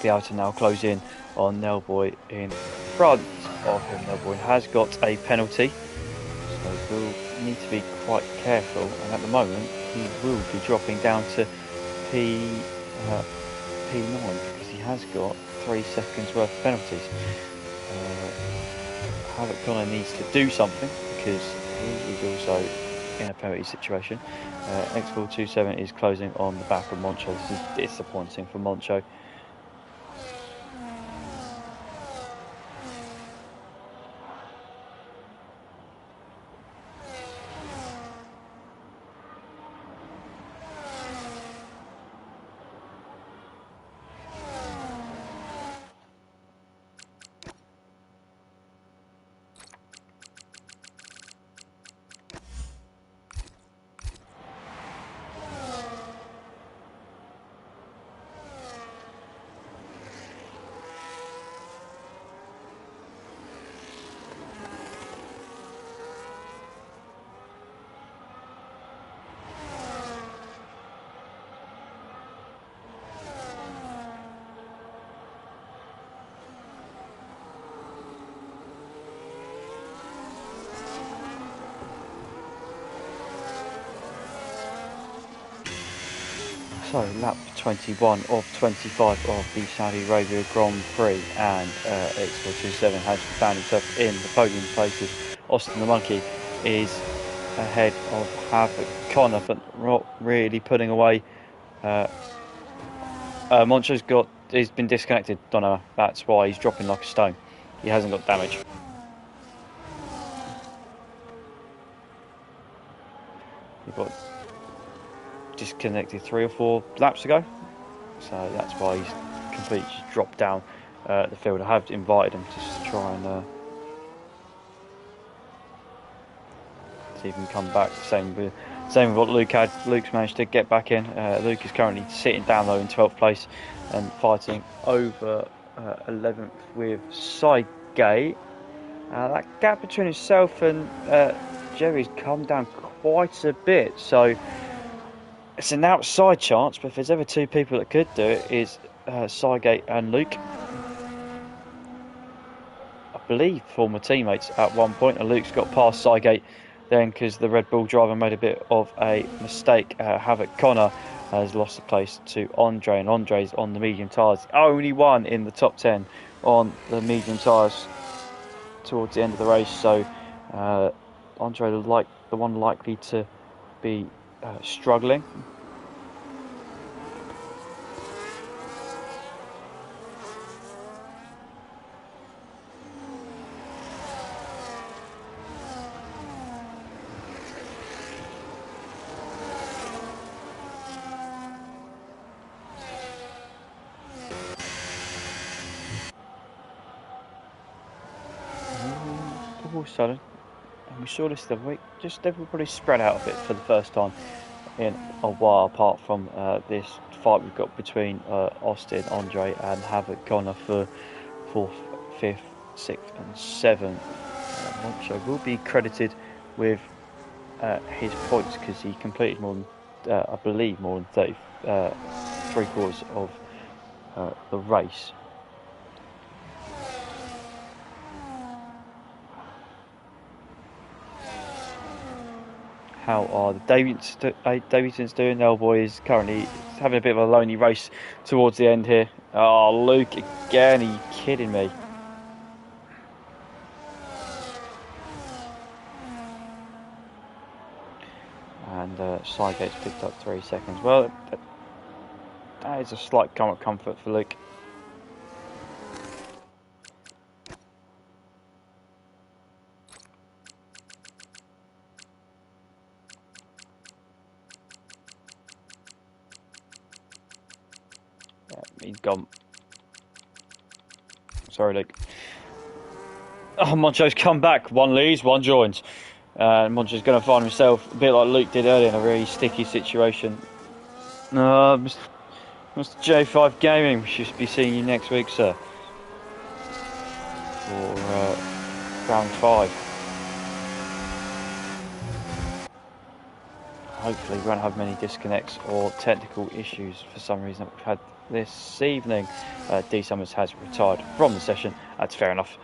be able to now close in on Nellboy in front of him? Nellboy has got a penalty, so we'll need to be quite careful, and at the moment he will be dropping down to P9 because he has got 3 seconds worth of penalties. Havoc Connor needs to do something because he is also in a penalty situation. X427 is closing on the back of Moncho. This is disappointing for Moncho. So, lap 21 of 25 of the Saudi Arabia Grand Prix, and X427 has found himself in the podium places. Austin the Monkey is ahead of Havoc Connor, but not really putting away. Moncho's he's been disconnected, don't know. That's why he's dropping like a stone. He hasn't got damage. He got disconnected 3 or 4 laps ago, so that's why he's completely just dropped down the field. I have invited him to try and see if he can come back. Same with what Luke had. Luke's managed to get back in. Luke is currently sitting down though in 12th place and fighting over 11th with Sidegate. That gap between himself and Jerry's come down quite a bit, so it's an outside chance, but if there's ever 2 people that could do it, is Sidegate and Luke. I believe former teammates at one point, and Luke's got past Sidegate then because the Red Bull driver made a bit of a mistake. Havoc Connor has lost the place to Andre, and Andre's on the medium tyres. Only one in the top 10 on the medium tyres towards the end of the race, so Andre the one likely to be struggling. All of a sudden, and we saw this the other week, just everybody spread out a bit for the first time in a while, apart from this fight we've got between Austin, Andre and Havoc Connor for 4th, 5th, 6th and 7th. Moncho will be credited with his points because he completed more than, I believe, more than 3/4 of the race. How are the Davidsons doing? Elboy is currently having a bit of a lonely race towards the end here. Oh, Luke again, are you kidding me? And Sidegate's picked up 3 seconds. Well, that is a slight comfort for Luke. He's gone. Sorry, Luke. Oh, Moncho's come back. One leads, one joins. Moncho's going to find himself, a bit like Luke did earlier, in a really sticky situation. Mr. J5 Gaming, we should be seeing you next week, sir. For round 5. Hopefully we won't have many disconnects or technical issues for some reason that we've had this evening. D Summers has retired from the session. That's fair enough.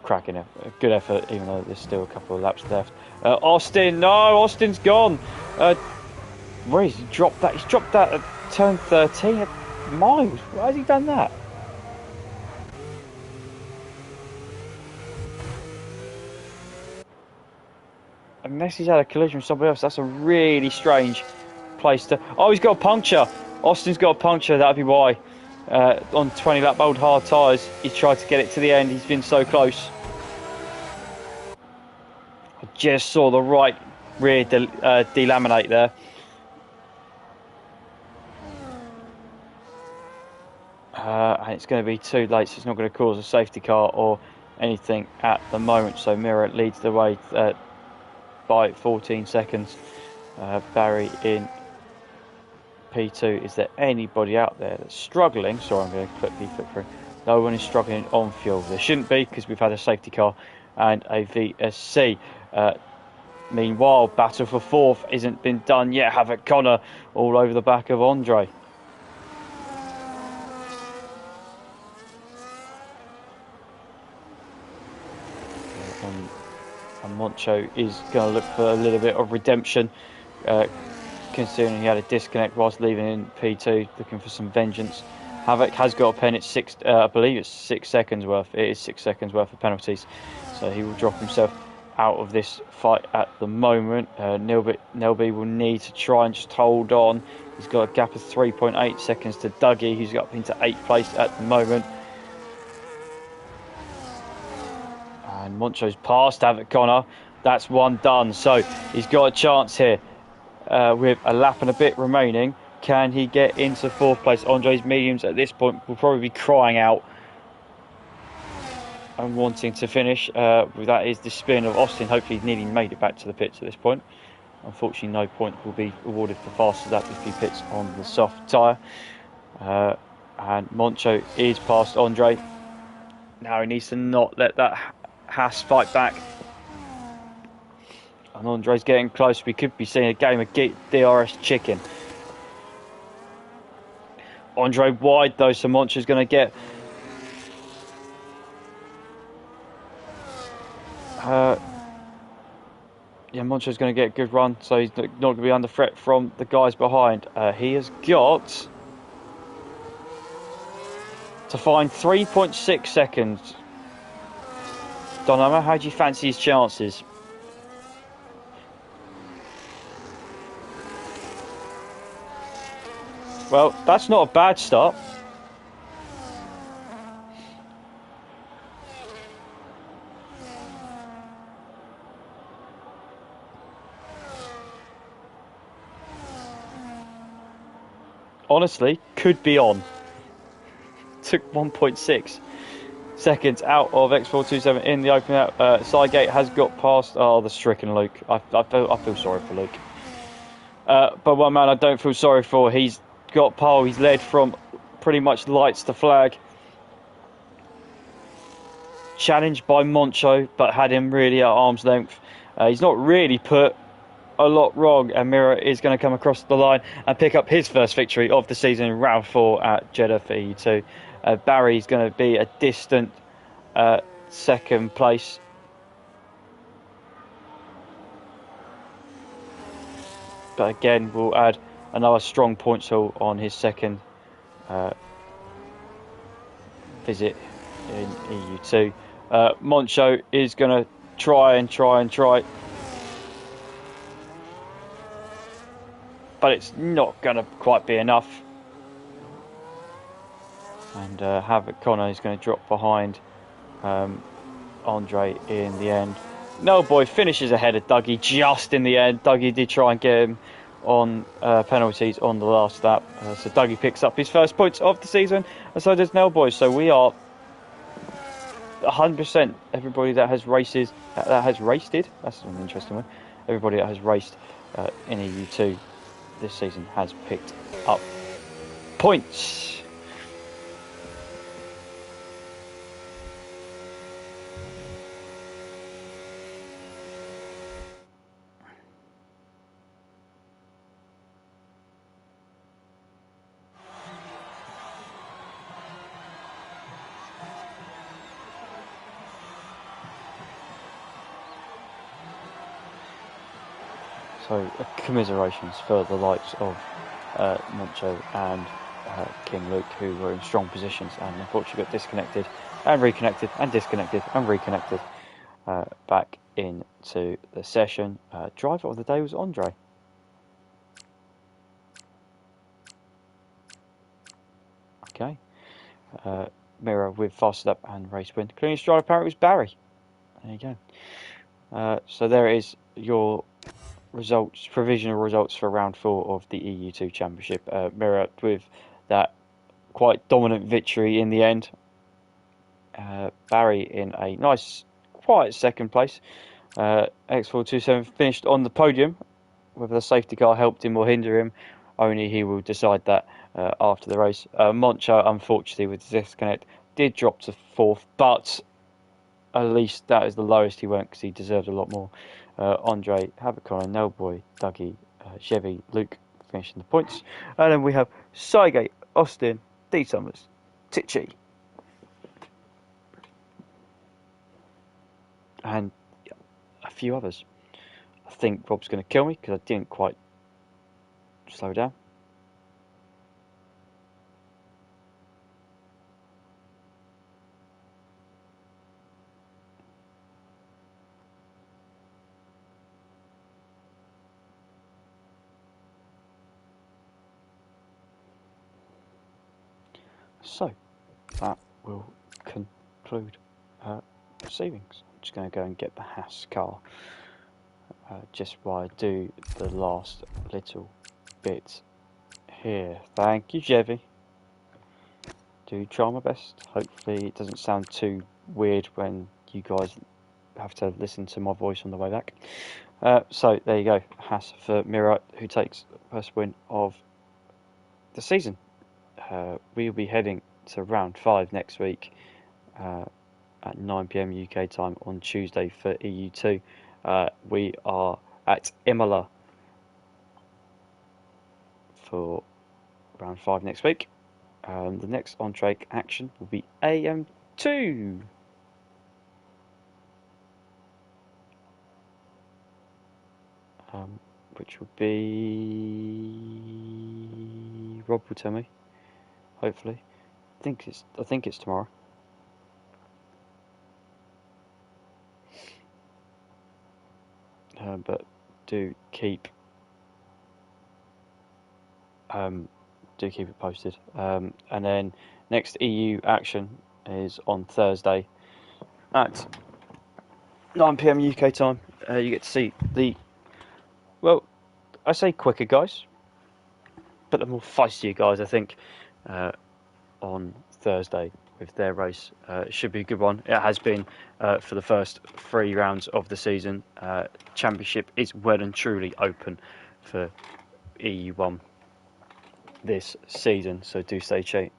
Cracking a good effort, even though there's still a couple of laps left. Austin, no, Austin's gone. Where has he dropped that? He's dropped that at turn 13 at miles. Why has he done that? Unless he's had a collision with somebody else, that's a really strange place to... Oh, he's got a puncture. Austin's got a puncture, that'd be why. On 20 lap old hard tyres, he's tried to get it to the end. He's been so close. I just saw the right rear delaminate there. And it's going to be too late, so it's not going to cause a safety car or anything at the moment. So Mira leads the way by 14 seconds. Barry in P2. Is there anybody out there that's struggling? Sorry, I'm going to quickly flip through. No one is struggling on fuel. There shouldn't be, because we've had a safety car and a VSC. Meanwhile, battle for 4th isn't been done yet. Havoc Connor all over the back of Andre. And Moncho is going to look for a little bit of redemption. considering he had a disconnect whilst leaving in P2, looking for some vengeance. Havoc has got a pen. It's I believe it's 6 seconds worth. It is 6 seconds worth of penalties, so he will drop himself out of this fight at the moment. Nelby will need to try and just hold on. He's got a gap of 3.8 seconds to Dougie, who's up into 8th place at the moment. And Moncho's passed Havoc Connor. That's one done, so he's got a chance here with a lap and a bit remaining. Can he get into 4th place? Andre's mediums at this point will probably be crying out and wanting to finish. That is the spin of Austin. Hopefully, he's nearly made it back to the pits at this point. Unfortunately, no point will be awarded for fastest lap if he pits on the soft tyre. And Moncho is past Andre. Now he needs to not let that Haas fight back. And Andre's getting close. We could be seeing a game of DRS chicken. Andre wide though, so Moncho's going to get Moncho's going to get a good run, so he's not going to be under threat from the guys behind. He has got to find 3.6 seconds. Donama, how do you fancy his chances? Well, that's not a bad start. Honestly, could be on. Took 1.6 seconds out of X427 in the open. Sidegate has got past. Oh, the stricken Luke. I feel sorry for Luke. But one man I don't feel sorry for. He's got pole. He's led from pretty much lights to flag. Challenged by Moncho, but had him really at arm's length. He's not really put a lot wrong, and Mira is going to come across the line and pick up his first victory of the season in round 4 at Jeddah for EU2. Barry's going to be a distant 2nd place. But again, we'll add another strong points haul on his 2nd visit in EU2. Moncho is going to try. But it's not going to quite be enough. And Havoc Connor is going to drop behind Andre in the end. No Boy finishes ahead of Dougie just in the end. Dougie did try and get him on penalties on the last lap. So Dougie picks up his first points of the season. And so does Nell Boy. So we are 100% everybody that has races, that has raced. That's an interesting one. Everybody that has raced in EU2 this season has picked up points. So commiserations for the likes of Moncho and King Luke, who were in strong positions and unfortunately got disconnected and reconnected and disconnected and reconnected back into the session. Driver of the day was Andre. Okay. Mirror with fastest lap and race win. Cleaning stride apparently was Barry. There you go. So there is your results, provisional results for round 4 of the EU2 Championship. Mirror with that quite dominant victory in the end. Barry in a nice, quiet 2nd place. X427 finished on the podium. Whether the safety car helped him or hindered him, only he will decide that after the race. Moncho, unfortunately, with the disconnect, did drop to 4th, but at least that is the lowest he went because he deserved a lot more. Andre, Habakon, Nelboy, Dougie, Chevy, Luke finishing the points. And then we have Sygate, Austin, D. Summers, Titchy. And a few others. I think Rob's going to kill me because I didn't quite slow down. So that will conclude proceedings. I'm just going to go and get the Haas car just while I do the last little bit here. Thank you, Jevy. Do try my best. Hopefully it doesn't sound too weird when you guys have to listen to my voice on the way back. So there you go, Haas for Mira, who takes the first win of the season. We'll be heading to round 5 next week at 9 PM UK time on Tuesday for EU2. We are at Imola for round 5 next week. The next on-track action will be AM2. Which will be... Rob will tell me, hopefully. I think it's tomorrow. But do keep it posted. And then next EU action is on Thursday at 9 PM UK time. You get to see the, well, I say quicker guys, but the more feistier guys, I think, on Thursday with their race. It should be a good one. It has been for the first 3 rounds of the season. Championship is well and truly open for EU1 this season, so do stay tuned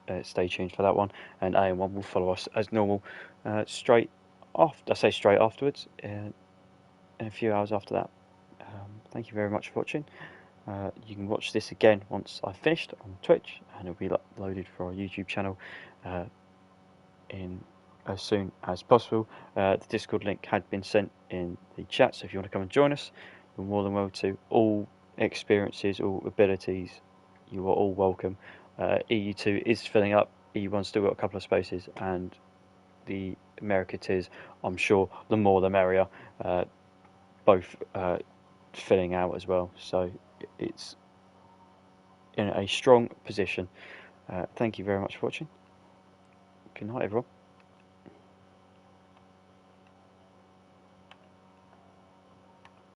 for that one. And AM1 will follow us as normal straight afterwards, in a few hours after that. Thank you very much for watching. You can watch this again once I've finished on Twitch, and it'll be loaded for our YouTube channel in as soon as possible. The Discord link had been sent in the chat, so if you want to come and join us, you're more than welcome to. All experiences, all abilities, you are all welcome. EU2 is filling up. EU1's still got a couple of spaces, and the America tiers, I'm sure, the more the merrier. Both filling out as well, so it's in a strong position. Thank you very much for watching. Good night, everyone.